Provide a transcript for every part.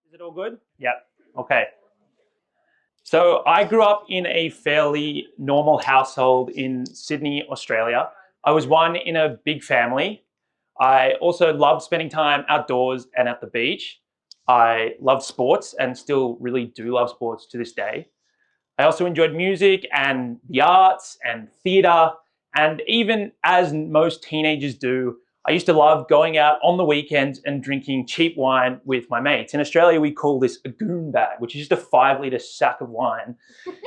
Is it all good? Yeah. Okay. So I grew up in a fairly normal household in Sydney, Australia. I was one in a big family. I also loved spending time outdoors and at the beach. I loved sports and still really do love sports to this day. I also enjoyed music and the arts and theatre. And even as most teenagers do, I used to love going out on the weekends and drinking cheap wine with my mates. In Australia, we call this a goon bag, which is just a 5 litre sack of wine.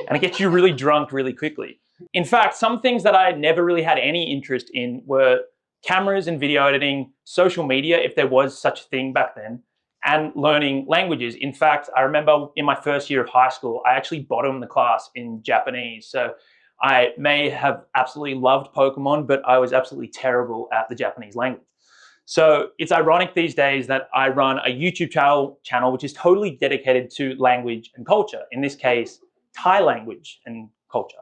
And it gets you really drunk really quickly. In fact, some things that I never really had any interest in were cameras and video editing, social media, if there was such a thing back then, and learning languages. In fact, I remember in my first year of high school, I actually bottomed the class in Japanese. So I may have absolutely loved Pokemon, but I was absolutely terrible at the Japanese language. So it's ironic these days that I run a YouTube channel which is totally dedicated to language and culture. In this case, Thai language and culture.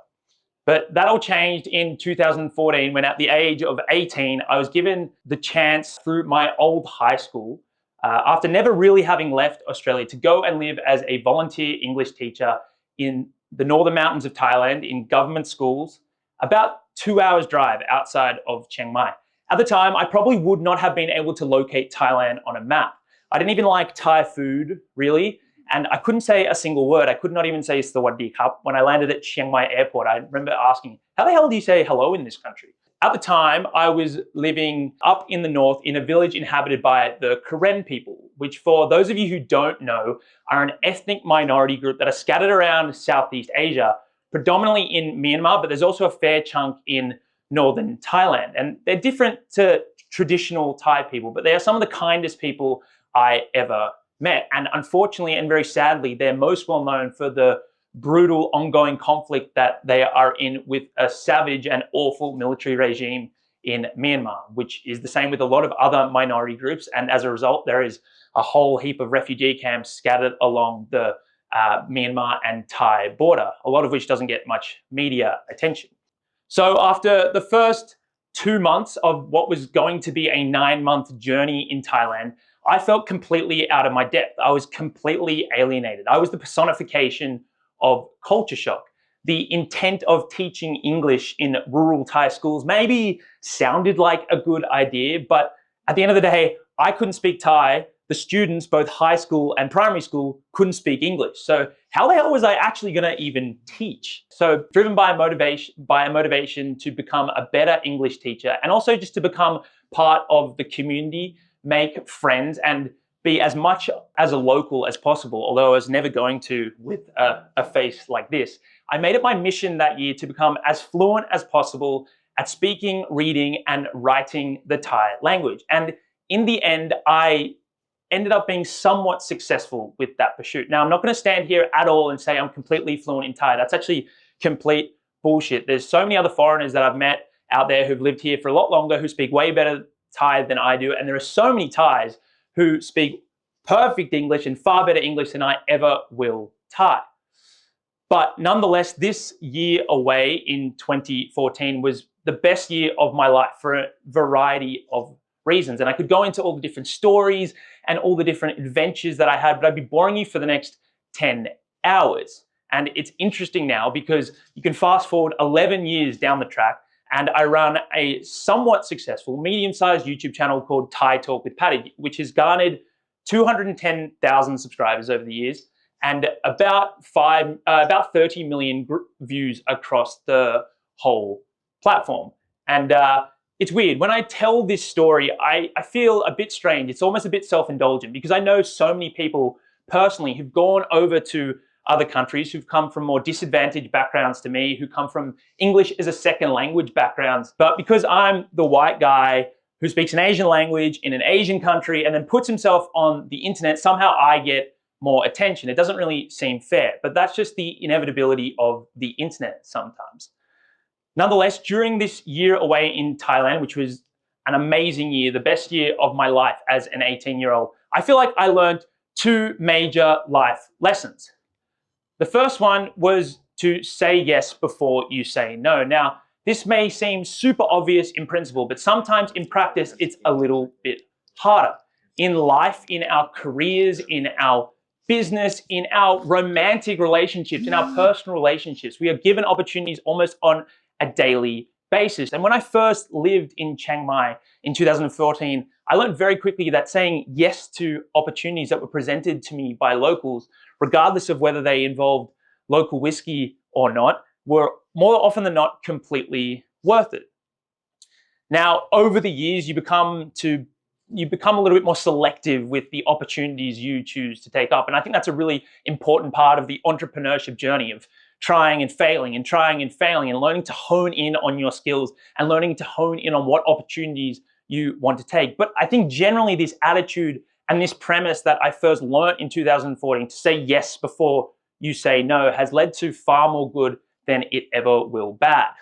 But that all changed in 2014 when at the age of 18, I was given the chance through my old high school, after never really having left Australia, to go and live as a volunteer English teacher in the northern mountains of Thailand in government schools, about 2 hours drive outside of Chiang Mai. At the time, I probably would not have been able to locate Thailand on a map. I didn't even like Thai food, really, and I couldn't say a single word. I could not even say Sawadee Cup. When I landed at Chiang Mai airport, I remember asking, how the hell do you say hello in this country? At the time, I was living up in the north in a village inhabited by the Karen people, which for those of you who don't know, are an ethnic minority group that are scattered around Southeast Asia, predominantly in Myanmar, but there's also a fair chunk in northern Thailand. And they're different to traditional Thai people, but they are some of the kindest people I ever met. And unfortunately, and very sadly, they're most well known for the brutal ongoing conflict that they are in with a savage and awful military regime in Myanmar, which is the same with a lot of other minority groups. And as a result, there is a whole heap of refugee camps scattered along the Myanmar and Thai border, a lot of which doesn't get much media attention. So after the first 2 months of what was going to be a 9-month journey in Thailand, I felt completely out of my depth. I was completely alienated. I was the personification of culture shock. The intent of teaching English in rural Thai schools maybe sounded like a good idea, but at the end of the day, I couldn't speak Thai. The students, both high school and primary school, couldn't speak English. So how the hell was I actually going to even teach? So driven by a motivation to become a better English teacher, and also just to become part of the community, make friends, and be as much as a local as possible, although I was never going to with a face like this. I made it my mission that year to become as fluent as possible at speaking, reading, and writing the Thai language. And in the end, I ended up being somewhat successful with that pursuit. Now, I'm not going to stand here at all and say I'm completely fluent in Thai. That's actually complete bullshit. There's so many other foreigners that I've met out there who've lived here for a lot longer who speak way better Thai than I do. And there are so many Thais who speak perfect English and far better English than I ever will Thai. But nonetheless, this year away in 2014 was the best year of my life for a variety of reasons. And I could go into all the different stories and all the different adventures that I had, but I'd be boring you for the next 10 hours. And it's interesting now because you can fast forward 11 years down the track, and I run a somewhat successful, medium-sized YouTube channel called Thai Talk with Paddy, which has garnered 210,000 subscribers over the years and about 30 million views across the whole platform. And it's weird. When I tell this story, I feel a bit strange. It's almost a bit self-indulgent because I know so many people personally who've gone over to other countries, who've come from more disadvantaged backgrounds to me, who come from English as a second language backgrounds. But because I'm the white guy who speaks an Asian language in an Asian country and then puts himself on the internet, somehow I get more attention. It doesn't really seem fair, but that's just the inevitability of the internet sometimes. Nonetheless, during this year away in Thailand, which was an amazing year, the best year of my life as an 18-year-old, I feel like I learned 2 major life lessons. The first one was to say yes before you say no. Now, this may seem super obvious in principle, but sometimes in practice, it's a little bit harder. In life, in our careers, in our business, in our romantic relationships, in our personal relationships. We are given opportunities almost on a daily basis. And when I first lived in Chiang Mai in 2014, I learned very quickly that saying yes to opportunities that were presented to me by locals, regardless of whether they involved local whiskey or not, were more often than not completely worth it. Now, over the years, you become a little bit more selective with the opportunities you choose to take up. And I think that's a really important part of the entrepreneurship journey of trying and failing and trying and failing and learning to hone in on your skills and learning to hone in on what opportunities you want to take. But I think generally this attitude and this premise that I first learned in 2014 to say yes before you say no has led to far more good than it ever will bad.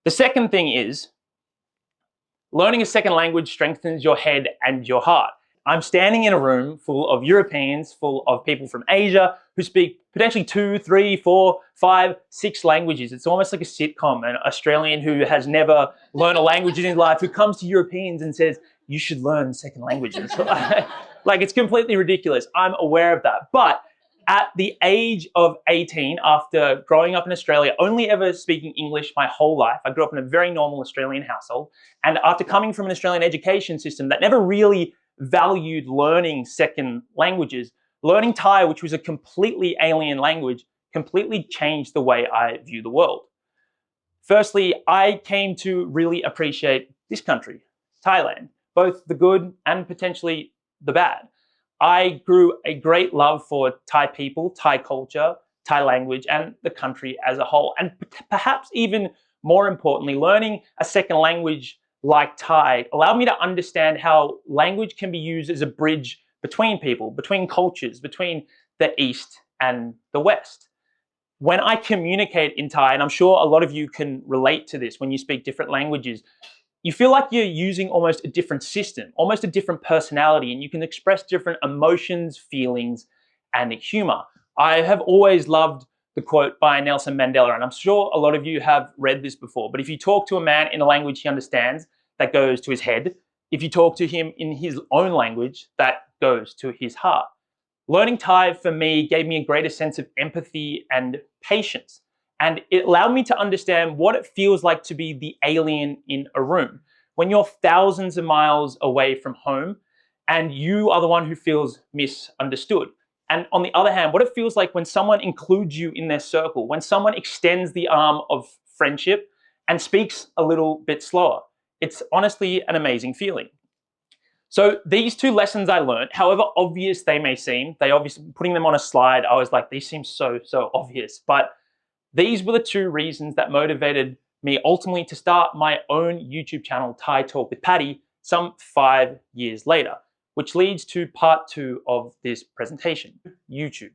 The second thing is, learning a second language strengthens your head and your heart. I'm standing in a room full of Europeans, full of people from Asia who speak potentially 2, 3, 4, 5, 6 languages. It's almost like a sitcom. An Australian who has never learned a language in his life who comes to Europeans and says, you should learn second languages. Like, it's completely ridiculous. I'm aware of that. But at the age of 18, after growing up in Australia, only ever speaking English my whole life, I grew up in a very normal Australian household. And after coming from an Australian education system that never really valued learning second languages, learning Thai, which was a completely alien language, completely changed the way I view the world. Firstly, I came to really appreciate this country, Thailand, both the good and potentially the bad. I grew a great love for Thai people, Thai culture, Thai language, and the country as a whole. And perhaps even more importantly, learning a second language like Thai allowed me to understand how language can be used as a bridge between people, between cultures, between the East and the West. When I communicate in Thai, and I'm sure a lot of you can relate to this when you speak different languages, you feel like you're using almost a different system, almost a different personality, and you can express different emotions, feelings, and humor. I have always loved the quote by Nelson Mandela, and I'm sure a lot of you have read this before, but if you talk to a man in a language he understands, that goes to his head. If you talk to him in his own language, that goes to his heart. Learning Thai for me gave me a greater sense of empathy and patience. And it allowed me to understand what it feels like to be the alien in a room. When you're thousands of miles away from home and you are the one who feels misunderstood. And on the other hand, what it feels like when someone includes you in their circle, when someone extends the arm of friendship and speaks a little bit slower. It's honestly an amazing feeling. So these two lessons I learned, however obvious they may seem, putting them on a slide, I was like, these seem so obvious. But these were the two reasons that motivated me ultimately to start my own YouTube channel, Thai Talk with Paddy, some 5 years later, which leads to part 2 of this presentation, YouTube.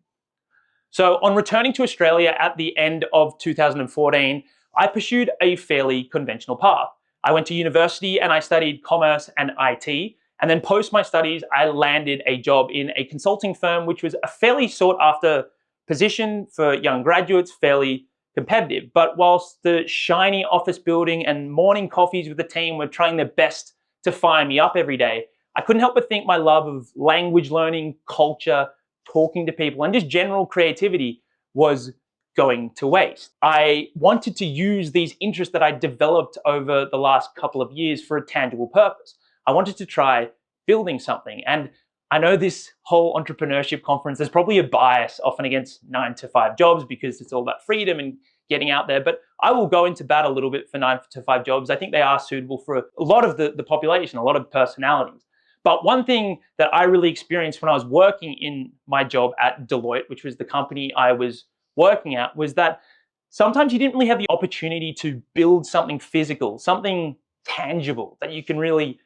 So on returning to Australia at the end of 2014, I pursued a fairly conventional path. I went to university and I studied commerce and IT. And then post my studies, I landed a job in a consulting firm, which was a fairly sought after position for young graduates, fairly competitive. But whilst the shiny office building and morning coffees with the team were trying their best to fire me up every day, I couldn't help but think my love of language learning, culture, talking to people, and just general creativity was going to waste. I wanted to use these interests that I developed over the last couple of years for a tangible purpose. I wanted to try building something. And I know this whole entrepreneurship conference, there's probably a bias often against 9-to-5 jobs because it's all about freedom and getting out there. But I will go into bat a little bit for 9-to-5 jobs. I think they are suitable for a lot of the population, a lot of personalities. But one thing that I really experienced when I was working in my job at Deloitte, which was the company I was working at, was that sometimes you didn't really have the opportunity to build something physical, something tangible that you can really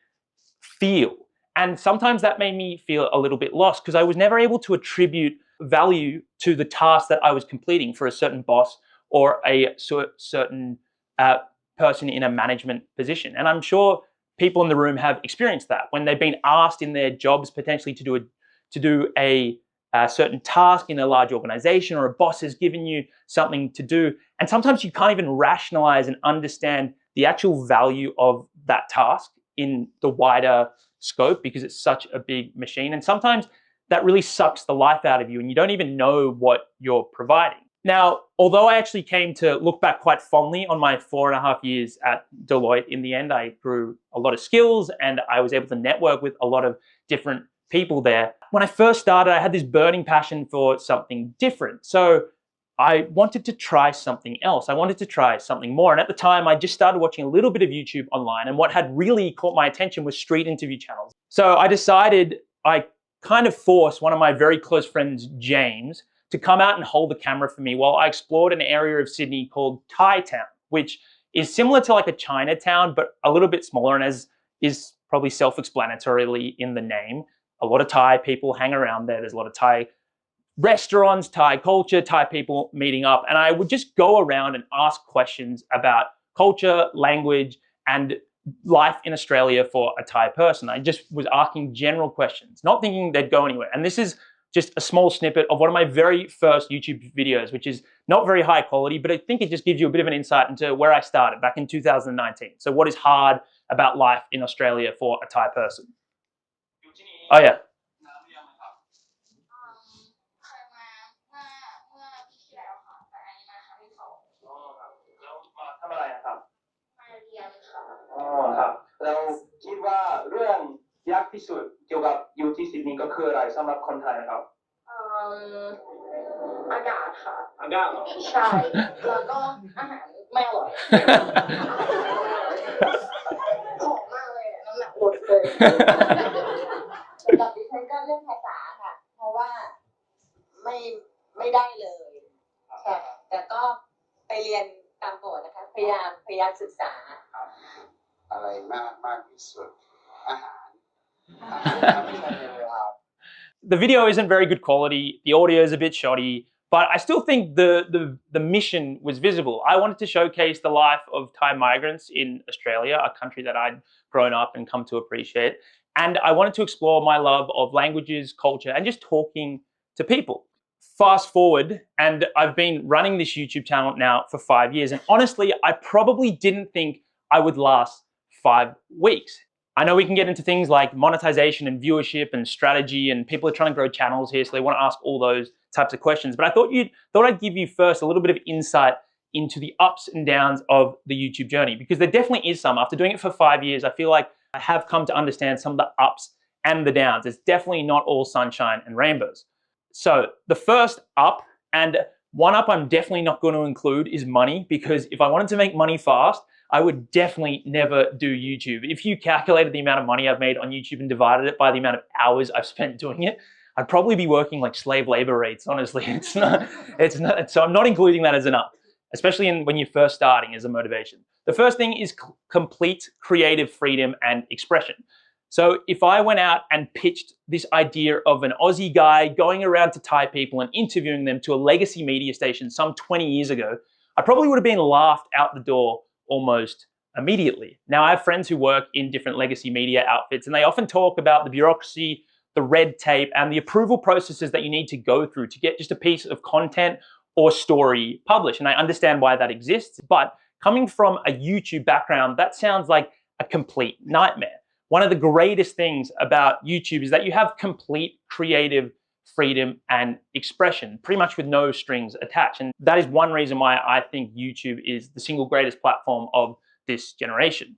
feel. And sometimes that made me feel a little bit lost because I was never able to attribute value to the task that I was completing for a certain boss or a certain person in a management position. And I'm sure people in the room have experienced that when they've been asked in their jobs potentially to do a certain task in a large organization, or a boss has given you something to do. And sometimes you can't even rationalize and understand the actual value of that task in the wider scope because it's such a big machine. And sometimes that really sucks the life out of you and you don't even know what you're providing. Now, although I actually came to look back quite fondly on my 4.5 years at Deloitte, in the end, I grew a lot of skills and I was able to network with a lot of different people there. When I first started, I had this burning passion for something different. So I wanted to try something else. I wanted to try something more. And at the time, I just started watching a little bit of YouTube online. And what had really caught my attention was street interview channels. So I decided, I kind of forced one of my very close friends, James, to come out and hold the camera for me while I explored an area of Sydney called Thai Town, which is similar to like a Chinatown, but a little bit smaller, and as is probably self-explanatorily in the name. A lot of Thai people hang around there. There's a lot of Thai restaurants, Thai culture, Thai people meeting up. And I would just go around and ask questions about culture, language, and life in Australia for a Thai person. I just was asking general questions, not thinking they'd go anywhere. And this is just a small snippet of one of my very first YouTube videos, which is not very high quality, but I think it just gives you a bit of an insight into where I started back in 2019. So what is hard about life in Australia for a Thai person? Oh yeah. เคยมาเมื่อปีที่แล้วค่ะแต่อันนี้มาครั้งที่สองแล้วมาทำอะไรครับ มาเรียนค่ะ ครับเราคิดว่าเรื่องยากที่สุดเกี่ยวกับอยู่ที่ซิดนีย์ก็คืออะไรสำหรับคนไทยครับ อากาศค่ะ อากาศเหรอ ใช่แล้วก็อาหารไม่อร่อยผอมมากเลยน้ำหนักลดเลยสำหรับดิฉันก็เรื่องภาษาค่ะเพราะว่าไม่ได้เลยค่ะแต่ก็ไปเรียนตามโบสถ์นะคะพยายามศึกษาอะไรมากที่สุดอาหารไม่ใช่เลยครับ The video isn't very good quality, the audio is a bit shoddy, but I still think the mission was visible. I wanted to showcase the life of Thai migrants in Australia, a country that I'd grown up and come to appreciate. And I wanted to explore my love of languages, culture, and just talking to people. Fast forward, and I've been running this YouTube channel now for 5 years. And honestly, I probably didn't think I would last 5 weeks. I know we can get into things like monetization and viewership and strategy, and people are trying to grow channels here, so they want to ask all those types of questions. But I thought I'd give you first a little bit of insight into the ups and downs of the YouTube journey, because there definitely is some. After doing it for 5 years, I feel like I have come to understand some of the ups and the downs. It's definitely not all sunshine and rainbows. So the first up, and one up I'm definitely not going to include, is money, because if I wanted to make money fast, I would definitely never do YouTube. If you calculated the amount of money I've made on YouTube and divided it by the amount of hours I've spent doing it, I'd probably be working like slave labor rates, honestly. It's not, so I'm not including that as an up, especially when you're first starting as a motivation. The first thing is complete creative freedom and expression. So if I went out and pitched this idea of an Aussie guy going around to Thai people and interviewing them to a legacy media station some 20 years ago, I probably would have been laughed out the door almost immediately. Now, I have friends who work in different legacy media outfits, and they often talk about the bureaucracy, the red tape, and the approval processes that you need to go through to get just a piece of content or story published. And I understand why that exists, but coming from a YouTube background, that sounds like a complete nightmare. One of the greatest things about YouTube is that you have complete creative freedom and expression, pretty much with no strings attached. And that is one reason why I think YouTube is the single greatest platform of this generation.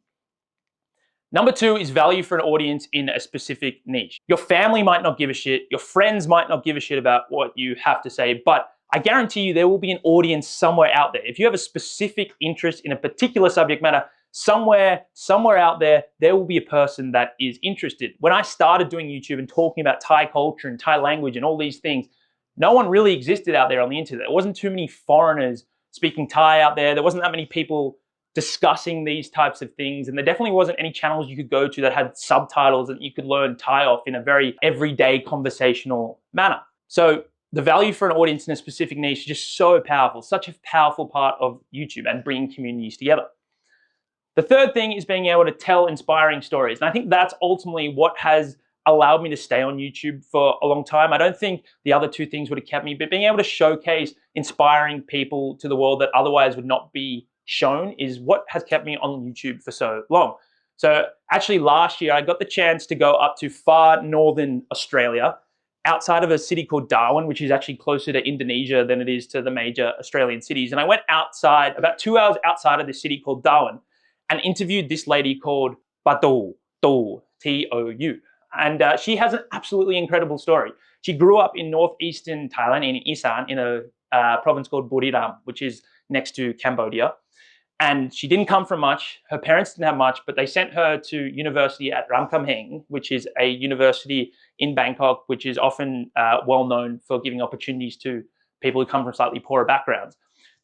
Number two is value for an audience in a specific niche. Your family might not give a shit, your friends might not give a shit about what you have to say, but I guarantee you there will be an audience somewhere out there. If you have a specific interest in a particular subject matter, somewhere out there will be a person that is interested. When I started doing YouTube and talking about Thai culture and Thai language and all these things, no one really existed out there on the internet. There wasn't too many foreigners speaking Thai out there. There wasn't that many people discussing these types of things. And there definitely wasn't any channels you could go to that had subtitles and you could learn Thai off in a very everyday conversational manner. So the value for an audience in a specific niche is just so powerful, such a powerful part of YouTube and bringing communities together. The third thing is being able to tell inspiring stories. And I think that's ultimately what has allowed me to stay on YouTube for a long time. I don't think the other two things would have kept me, but being able to showcase inspiring people to the world that otherwise would not be shown is what has kept me on YouTube for so long. So actually last year, I got the chance to go up to far northern Australia outside of a city called Darwin, which is actually closer to Indonesia than it is to the major Australian cities. And I went outside, about 2 hours outside of this city called Darwin, and interviewed this lady called Patou, T-O-U. And she has an absolutely incredible story. She grew up in northeastern Thailand, in Isan, in a province called Buriram, which is next to Cambodia. And she didn't come from much. Her parents didn't have much, but they sent her to university at Ramkhamhaeng, which is a university in Bangkok, which is often well known for giving opportunities to people who come from slightly poorer backgrounds.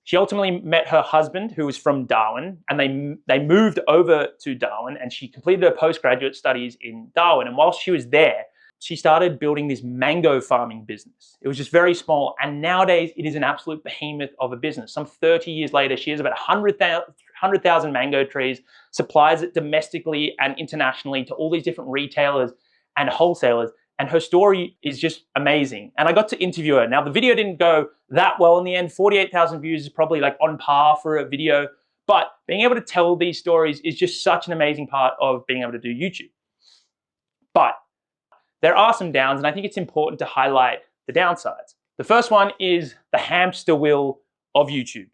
She ultimately met her husband, who was from Darwin, and they moved over to Darwin, and she completed her postgraduate studies in Darwin. And while she was there, she started building this mango farming business. It was just very small, and nowadays it is an absolute behemoth of a business. Some 30 years later, she has about 100,000 mango trees, supplies it domestically and internationally to all these different retailers and wholesalers. And her story is just amazing. And I got to interview her. Now, the video didn't go that well in the end. 48,000 views is probably like on par for a video. But being able to tell these stories is just such an amazing part of being able to do YouTube. But there are some downs, and I think it's important to highlight the downsides. The first one is the hamster wheel of YouTube.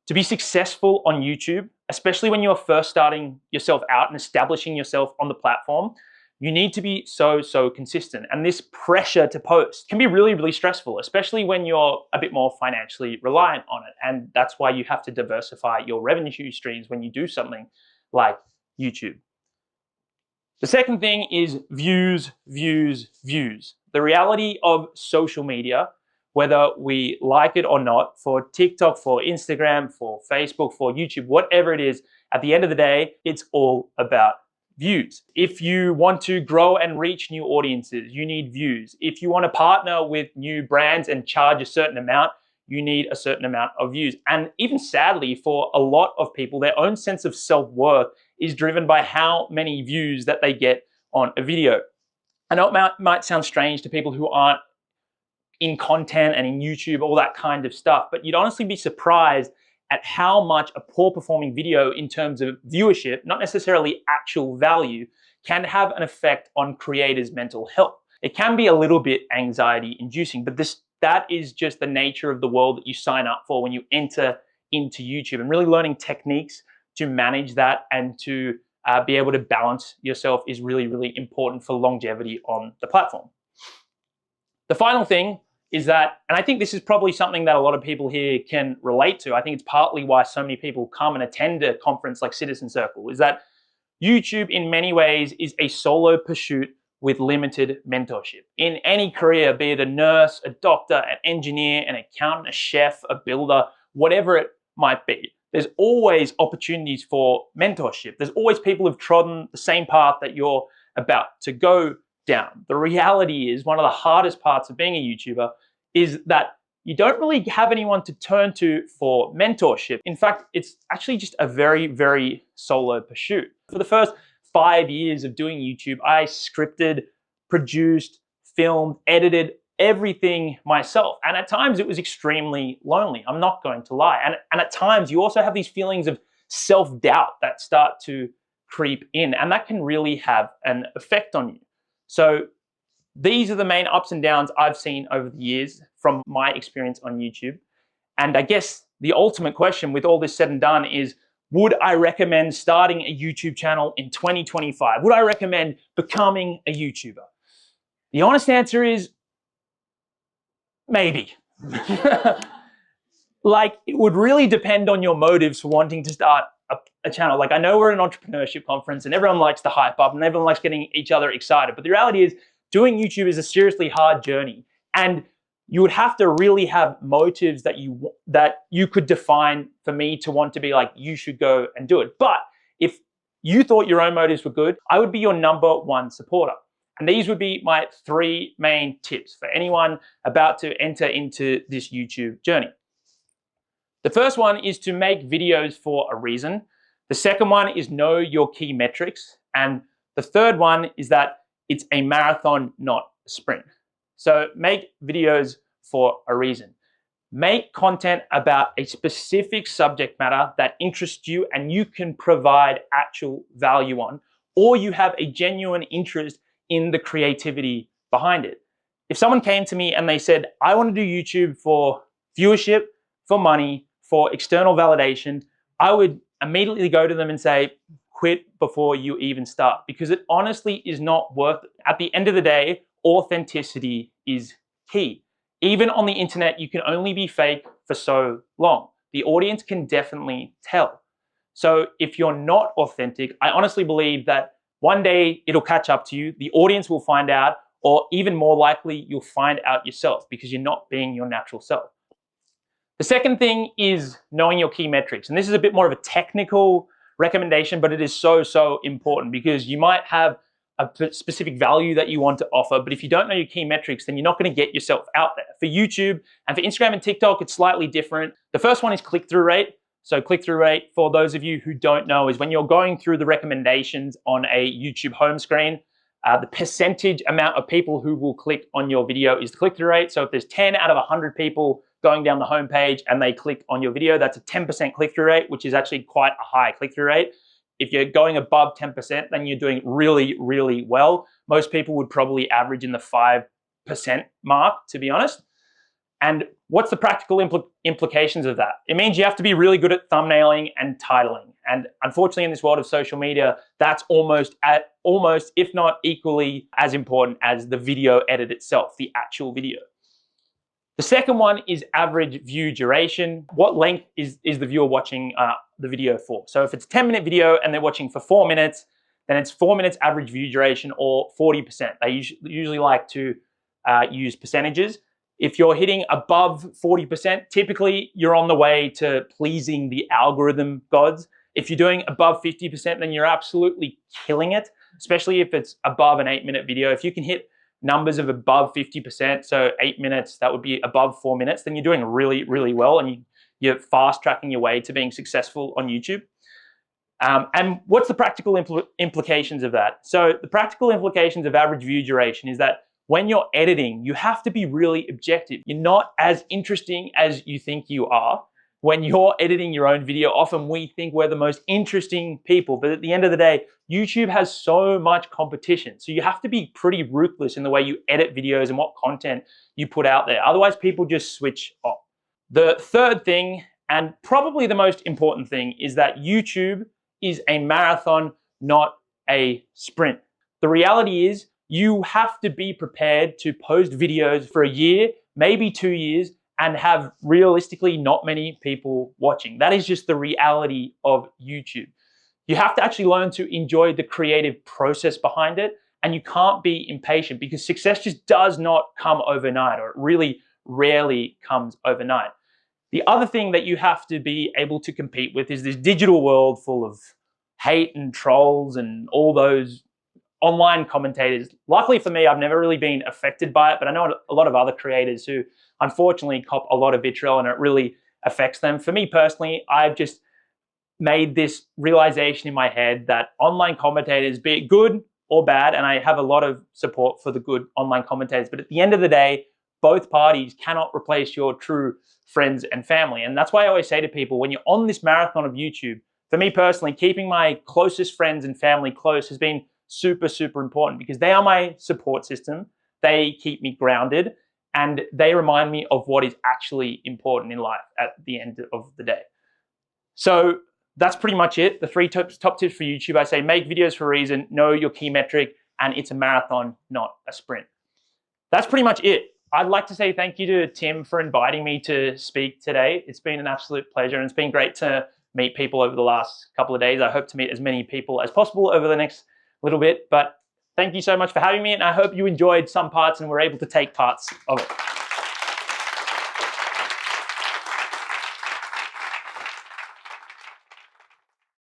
To be successful on YouTube, especially when you're first starting yourself out and establishing yourself on the platform, you need to be so consistent. And this pressure to post can be really, really stressful, especially when you're a bit more financially reliant on it. And that's why you have to diversify your revenue streams when you do something like YouTube. The second thing is views, views, views. The reality of social media, whether we like it or not, for TikTok, for Instagram, for Facebook, for YouTube, whatever it is, at the end of the day, it's all about views. If you want to grow and reach new audiences, you need views. If you want to partner with new brands and charge a certain amount, you need a certain amount of views. And even sadly, for a lot of people, their own sense of self-worth is driven by how many views that they get on a video. I know it might sound strange to people who aren't in content and in YouTube, all that kind of stuff, but you'd honestly be surprised at how much a poor performing video in terms of viewership, not necessarily actual value, can have an effect on creators' mental health. It can be a little bit anxiety inducing, but that is just the nature of the world that you sign up for when you enter into YouTube, and really learning techniques to manage that and to be able to balance yourself is really, really important for longevity on the platform. The final thing is that, and I think this is probably something that a lot of people here can relate to, I think it's partly why so many people come and attend a conference like Citizen Circle, is that YouTube in many ways is a solo pursuit with limited mentorship. In any career, be it a nurse, a doctor, an engineer, an accountant, a chef, a builder, whatever it might be, there's always opportunities for mentorship. There's always people who've trodden the same path that you're about to go down. The reality is, one of the hardest parts of being a YouTuber is that you don't really have anyone to turn to for mentorship. In fact, it's actually just a very, very solo pursuit. For the first 5 years of doing YouTube, I scripted, produced, filmed, edited everything myself. And at times it was extremely lonely. I'm not going to lie. And at times you also have these feelings of self-doubt that start to creep in, and that can really have an effect on you. So these are the main ups and downs I've seen over the years from my experience on YouTube. And I guess the ultimate question with all this said and done is, would I recommend starting a YouTube channel in 2025? Would I recommend becoming a YouTuber? The honest answer is maybe. Like, it would really depend on your motives for wanting to start a channel. Like, I know we're an entrepreneurship conference and everyone likes to hype up and everyone likes getting each other excited, but the reality is doing YouTube is a seriously hard journey, and you would have to really have motives that you could define for me to want to be like, you should go and do it. But if you thought your own motives were good, I would be your #1 supporter. And these would be my 3 main tips for anyone about to enter into this YouTube journey. The first one is to make videos for a reason. The second one is know your key metrics. And the third one is that it's a marathon, not a sprint. So make videos for a reason. Make content about a specific subject matter that interests you and you can provide actual value on, or you have a genuine interest in the creativity behind it. if someone came to me and they said, I want to do YouTube for viewership, for money, for external validation, I would immediately go to them and say, quit before you even start, because it honestly is not worth it. At the end of the day, authenticity is key. Even on the internet, you can only be fake for so long. The audience can definitely tell. So if you're not authentic, I honestly believe that one day it'll catch up to you, the audience will find out, or even more likely, you'll find out yourself because you're not being your natural self. The second thing is knowing your key metrics. And this is a bit more of a technical recommendation, but it is so important because you might have a specific value that you want to offer, but if you don't know your key metrics, then you're not going to get yourself out there. For YouTube and for Instagram and TikTok, it's slightly different. The first one is click-through rate. So click-through rate, for those of you who don't know, is when you're going through the recommendations on a YouTube home screen, the percentage amount of people who will click on your video is the click-through rate. So if there's 10 out of 100 people going down the homepage and they click on your video, that's a 10% click-through rate, which is actually quite a high click-through rate. If you're going above 10%, then you're doing really well. Most people would probably average in the 5% mark, to be honest. And what's the practical implications of that? It means you have to be really good at thumbnailing and titling. And unfortunately, in this world of social media, that's almost, if not equally as important as the video edit itself, the actual video. The second one is average view duration. What length is the viewer watching the video for? So if it's a 10-minute video and they're watching for 4 minutes, then it's 4 minutes average view duration, or 40%. They usually like to use percentages. If you're hitting above 40%, typically you're on the way to pleasing the algorithm gods. If you're doing above 50%, then you're absolutely killing it, especially if it's above an 8-minute video. If you can hit numbers of above 50%, so 8 minutes, that would be above 4 minutes, then you're doing really well, and you're fast tracking your way to being successful on YouTube. And what's the practical implications of that? So the practical implications of average view duration is that when you're editing, you have to be really objective. You're not as interesting as you think you are. When you're editing your own video, often we think we're the most interesting people, but at the end of the day, YouTube has so much competition. So you have to be pretty ruthless in the way you edit videos and what content you put out there. Otherwise, people just switch off. The third thing, and probably the most important thing, is that YouTube is a marathon, not a sprint. The reality is, you have to be prepared to post videos for a year, maybe 2 years, and have realistically not many people watching. That is just the reality of YouTube. You have to actually learn to enjoy the creative process behind it, and you can't be impatient because success just does not come overnight, or it really rarely comes overnight. The other thing that you have to be able to compete with is this digital world full of hate and trolls and all those online commentators. Luckily for me, I've never really been affected by it, but I know a lot of other creators who unfortunately cop a lot of vitriol and it really affects them. For me personally, I've just made this realization in my head that online commentators, be it good or bad, and I have a lot of support for the good online commentators, but at the end of the day, both parties cannot replace your true friends and family. And that's why I always say to people, when you're on this marathon of YouTube, for me personally, keeping my closest friends and family close has been super important because they are my support system. They keep me grounded and they remind me of what is actually important in life at the end of the day. So that's pretty much it. The 3 top tips for YouTube. I say make videos for a reason, know your key metric, and it's a marathon, not a sprint. That's pretty much it. I'd like to say thank you to Tim for inviting me to speak today. It's been an absolute pleasure, and it's been great to meet people over the last couple of days. I hope to meet as many people as possible over the next little bit, but thank you so much for having me, and I hope you enjoyed some parts and were able to take parts of it.